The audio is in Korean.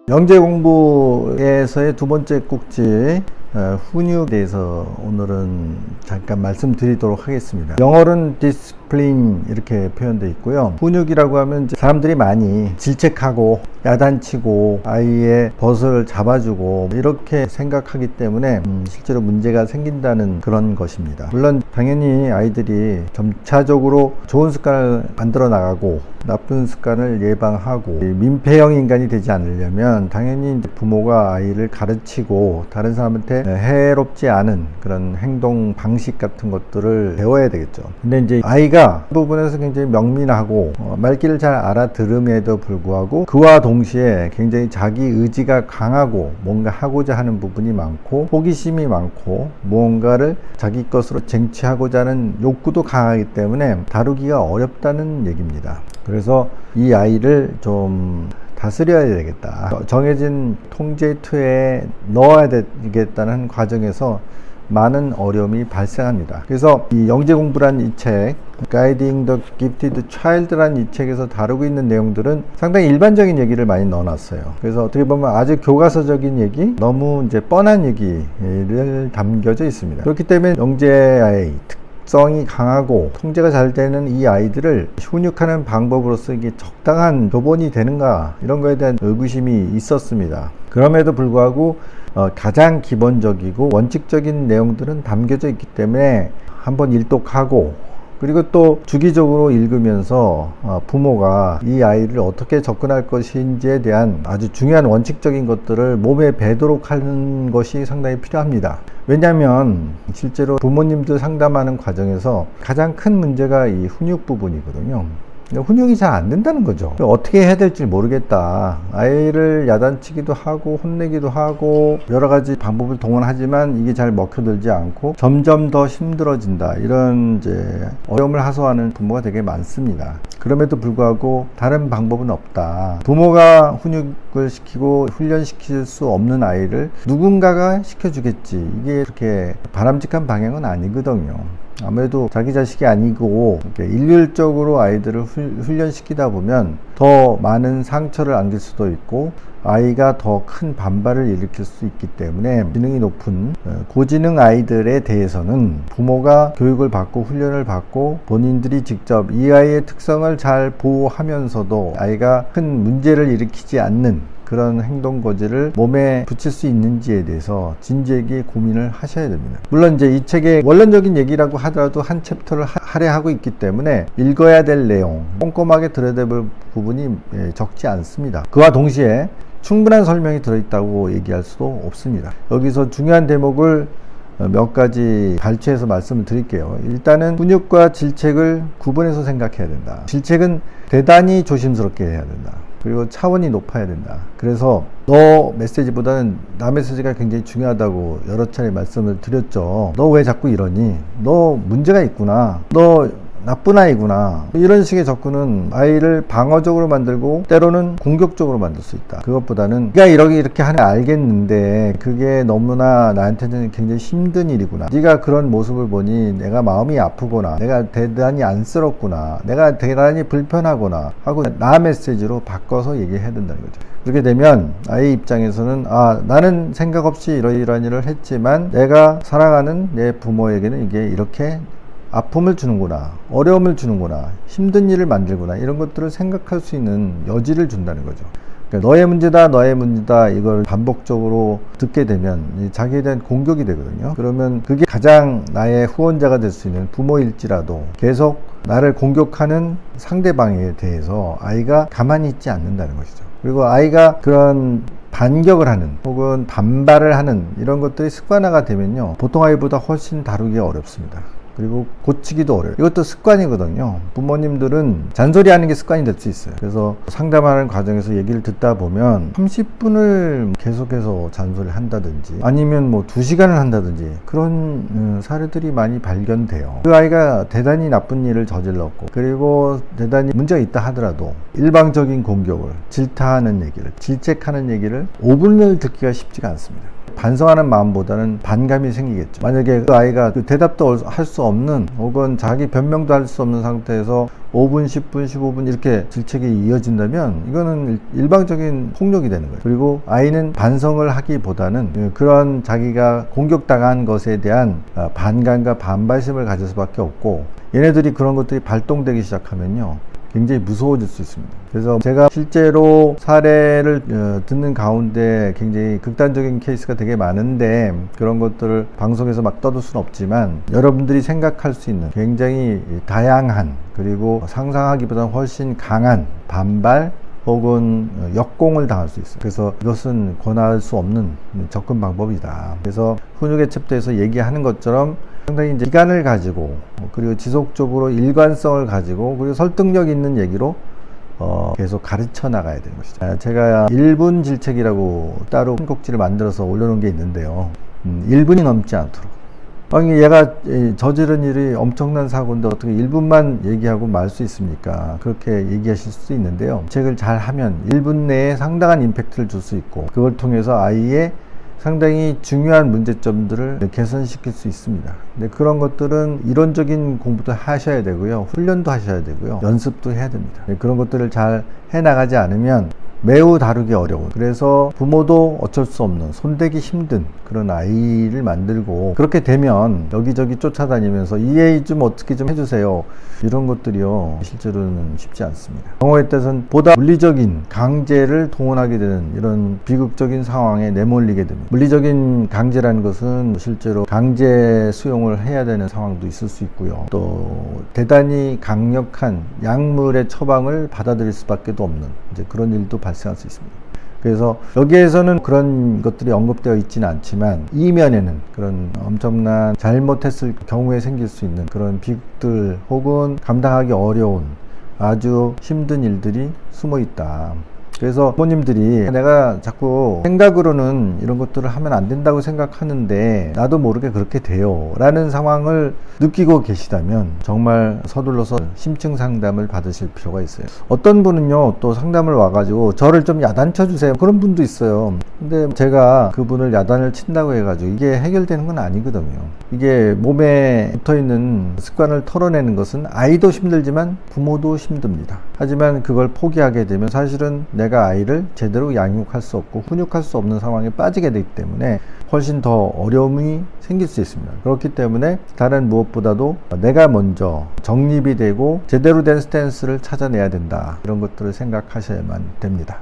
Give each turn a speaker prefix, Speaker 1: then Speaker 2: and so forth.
Speaker 1: 영재 공부에서의 두 번째 꼭지 훈육에 대해서 오늘은 잠깐 말씀드리도록 하겠습니다. 영어로는 discipline 이렇게 표현되어 있고요. 훈육이라고 하면 이제 사람들이 많이 질책하고 야단치고 아이의 벗을 잡아주고 이렇게 생각하기 때문에 실제로 문제가 생긴다는 그런 것입니다. 물론 당연히 아이들이 점차적으로 좋은 습관을 만들어 나가고 나쁜 습관을 예방하고 민폐형 인간이 되지 않으려면 당연히 부모가 아이를 가르치고 다른 사람한테 해롭지 않은 그런 행동 방식 같은 것들을 배워야 되겠죠. 근데 이제 아이가 그 부분에서 굉장히 명민하고 말귀를 잘 알아들음에도 불구하고 그와 동시에 굉장히 자기 의지가 강하고 뭔가 하고자 하는 부분이 많고 호기심이 많고 무언가를 자기 것으로 쟁취하고자 하는 욕구도 강하기 때문에 다루기가 어렵다는 얘기입니다. 그래서 이 아이를 좀 다스려야 되겠다. 정해진 통제 틀에 넣어야 되겠다는 과정에서 많은 어려움이 발생합니다. 그래서 이 영재 공부란 이 책, Guiding the Gifted Child란 이 책에서 다루고 있는 내용들은 상당히 일반적인 얘기를 많이 넣어놨어요. 그래서 어떻게 보면 아주 교과서적인 얘기, 너무 이제 뻔한 얘기를 담겨져 있습니다. 그렇기 때문에 영재아이 성이 강하고 통제가 잘 되는 이 아이들을 훈육하는 방법으로서 이게 적당한 교본이 되는가 이런 거에 대한 의구심이 있었습니다. 그럼에도 불구하고 가장 기본적이고 원칙적인 내용들은 담겨져 있기 때문에 한번 일독하고 그리고 또 주기적으로 읽으면서 부모가 이 아이를 어떻게 접근할 것인지에 대한 아주 중요한 원칙적인 것들을 몸에 배도록 하는 것이 상당히 필요합니다. 왜냐하면 실제로 부모님들 상담하는 과정에서 가장 큰 문제가 이 훈육 부분이거든요. 훈육이 잘 안 된다는 거죠. 어떻게 해야 될지 모르겠다. 아이를 야단치기도 하고 혼내기도 하고 여러 가지 방법을 동원하지만 이게 잘 먹혀들지 않고 점점 더 힘들어진다. 이런 이제 어려움을 하소하는 부모가 되게 많습니다. 그럼에도 불구하고 다른 방법은 없다. 부모가 훈육을 시키고 훈련시킬 수 없는 아이를 누군가가 시켜주겠지. 이게 그렇게 바람직한 방향은 아니거든요. 아무래도 자기 자식이 아니고 일률적으로 아이들을 훈련시키다 보면 더 많은 상처를 안길 수도 있고 아이가 더 큰 반발을 일으킬 수 있기 때문에 지능이 높은 고지능 아이들에 대해서는 부모가 교육을 받고 훈련을 받고 본인들이 직접 이 아이의 특성을 잘 보호하면서도 아이가 큰 문제를 일으키지 않는 그런 행동 거지를 몸에 붙일 수 있는지에 대해서 진지하게 고민을 하셔야 됩니다. 물론 이제 이 책의 원론적인 얘기라고 하더라도 한 챕터를 할애하고 있기 때문에 읽어야 될 내용, 꼼꼼하게 들여다볼 부분이 적지 않습니다. 그와 동시에 충분한 설명이 들어있다고 얘기할 수도 없습니다. 여기서 중요한 대목을 몇 가지 발췌해서 말씀을 드릴게요. 일단은 훈육과 질책을 구분해서 생각해야 된다. 질책은 대단히 조심스럽게 해야 된다. 그리고 차원이 높아야 된다. 그래서 너 메시지보다는 나 메시지가 굉장히 중요하다고 여러 차례 말씀을 드렸죠. 너 왜 자꾸 이러니? 너 문제가 있구나. 너 나쁜 아이구나. 이런 식의 접근은 아이를 방어적으로 만들고 때로는 공격적으로 만들 수 있다. 그것보다는 네가 이렇게 하는 거 알겠는데 그게 너무나 나한테는 굉장히 힘든 일이구나. 네가 그런 모습을 보니 내가 마음이 아프구나. 내가 대단히 안쓰럽구나. 내가 대단히 불편하구나 하고 나 메시지로 바꿔서 얘기해야 된다는 거죠. 그렇게 되면 아이 입장에서는 나는 생각 없이 이러이러한 일을 했지만 내가 사랑하는 내 부모에게는 이게 이렇게 아픔을 주는구나, 어려움을 주는구나, 힘든 일을 만들구나 이런 것들을 생각할 수 있는 여지를 준다는 거죠. 그러니까 너의 문제다 이걸 반복적으로 듣게 되면 자기에 대한 공격이 되거든요. 그러면 그게 가장 나의 후원자가 될 수 있는 부모일지라도 계속 나를 공격하는 상대방에 대해서 아이가 가만히 있지 않는다는 것이죠. 그리고 아이가 그런 반격을 하는 혹은 반발을 하는 이런 것들이 습관화가 되면요, 보통 아이보다 훨씬 다루기가 어렵습니다. 그리고 고치기도 어려워요. 이것도 습관이거든요. 부모님들은 잔소리하는 게 습관이 될 수 있어요. 그래서 상담하는 과정에서 얘기를 듣다 보면 30분을 계속해서 잔소리를 한다든지 아니면 뭐 2시간을 한다든지 그런 사례들이 많이 발견돼요. 그 아이가 대단히 나쁜 일을 저질렀고 그리고 대단히 문제가 있다 하더라도 일방적인 공격을 질타하는 얘기를 질책하는 얘기를 5분을 듣기가 쉽지가 않습니다. 반성하는 마음보다는 반감이 생기겠죠. 만약에 그 아이가 그 대답도 할 수 없는 혹은 자기 변명도 할 수 없는 상태에서 5분, 10분, 15분 이렇게 질책이 이어진다면 이거는 일방적인 폭력이 되는 거예요. 그리고 아이는 반성을 하기보다는 그런 자기가 공격당한 것에 대한 반감과 반발심을 가질 수밖에 없고, 얘네들이 그런 것들이 발동되기 시작하면요 굉장히 무서워질 수 있습니다. 그래서 제가 실제로 사례를 듣는 가운데 굉장히 극단적인 케이스가 되게 많은데, 그런 것들을 방송에서 막 떠들 수는 없지만 여러분들이 생각할 수 있는 굉장히 다양한, 그리고 상상하기보다 훨씬 강한 반발 혹은 역공을 당할 수 있어요. 그래서 이것은 권할 수 없는 접근 방법이다. 그래서 훈육의 챕터에서 얘기하는 것처럼 상당히 이제 기간을 가지고, 그리고 지속적으로 일관성을 가지고, 그리고 설득력 있는 얘기로 계속 가르쳐 나가야 되는 것이죠. 제가 1분 질책이라고 따로 한 꼭지를 만들어서 올려놓은 게 있는데요. 1분이 넘지 않도록. 아니, 얘가 저지른 일이 엄청난 사고인데 어떻게 1분만 얘기하고 말 수 있습니까? 그렇게 얘기하실 수도 있는데요. 책을 잘 하면 1분 내에 상당한 임팩트를 줄 수 있고, 그걸 통해서 아이의 상당히 중요한 문제점들을 개선시킬 수 있습니다. 근데 그런 것들은 이론적인 공부도 하셔야 되고요. 훈련도 하셔야 되고요. 연습도 해야 됩니다. 그런 것들을 잘 해나가지 않으면 매우 다루기 어려운, 그래서 부모도 어쩔 수 없는, 손대기 힘든 그런 아이를 만들고, 그렇게 되면 여기저기 쫓아다니면서 이 아이 좀 어떻게 좀 해주세요, 이런 것들이요 실제로는 쉽지 않습니다. 경우에 따라서는 보다 물리적인 강제를 동원하게 되는 이런 비극적인 상황에 내몰리게 됩니다. 물리적인 강제라는 것은 실제로 강제 수용을 해야 되는 상황도 있을 수 있고요, 또 대단히 강력한 약물의 처방을 받아들일 수밖에 없는 이제 그런 일도 발생할 수 있습니다. 그래서 여기에서는 그런 것들이 언급되어 있지는 않지만, 이면에는 그런 엄청난 잘못했을 경우에 생길 수 있는 그런 비극들 혹은 감당하기 어려운 아주 힘든 일들이 숨어 있다. 그래서 부모님들이 내가 자꾸 생각으로는 이런 것들을 하면 안 된다고 생각하는데 나도 모르게 그렇게 돼요 라는 상황을 느끼고 계시다면 정말 서둘러서 심층 상담을 받으실 필요가 있어요. 어떤 분은요 또 상담을 와가지고 저를 좀 야단쳐 주세요, 그런 분도 있어요. 근데 제가 그분을 야단을 친다고 해가지고 이게 해결되는 건 아니거든요. 이게 몸에 붙어있는 습관을 털어내는 것은 아이도 힘들지만 부모도 힘듭니다. 하지만 그걸 포기하게 되면 사실은 내가 아이를 제대로 양육할 수 없고 훈육할 수 없는 상황에 빠지게 되기 때문에 훨씬 더 어려움이 생길 수 있습니다. 그렇기 때문에 다른 무엇보다도 내가 먼저 정립이 되고 제대로 된 스탠스를 찾아내야 된다, 이런 것들을 생각하셔야만 됩니다.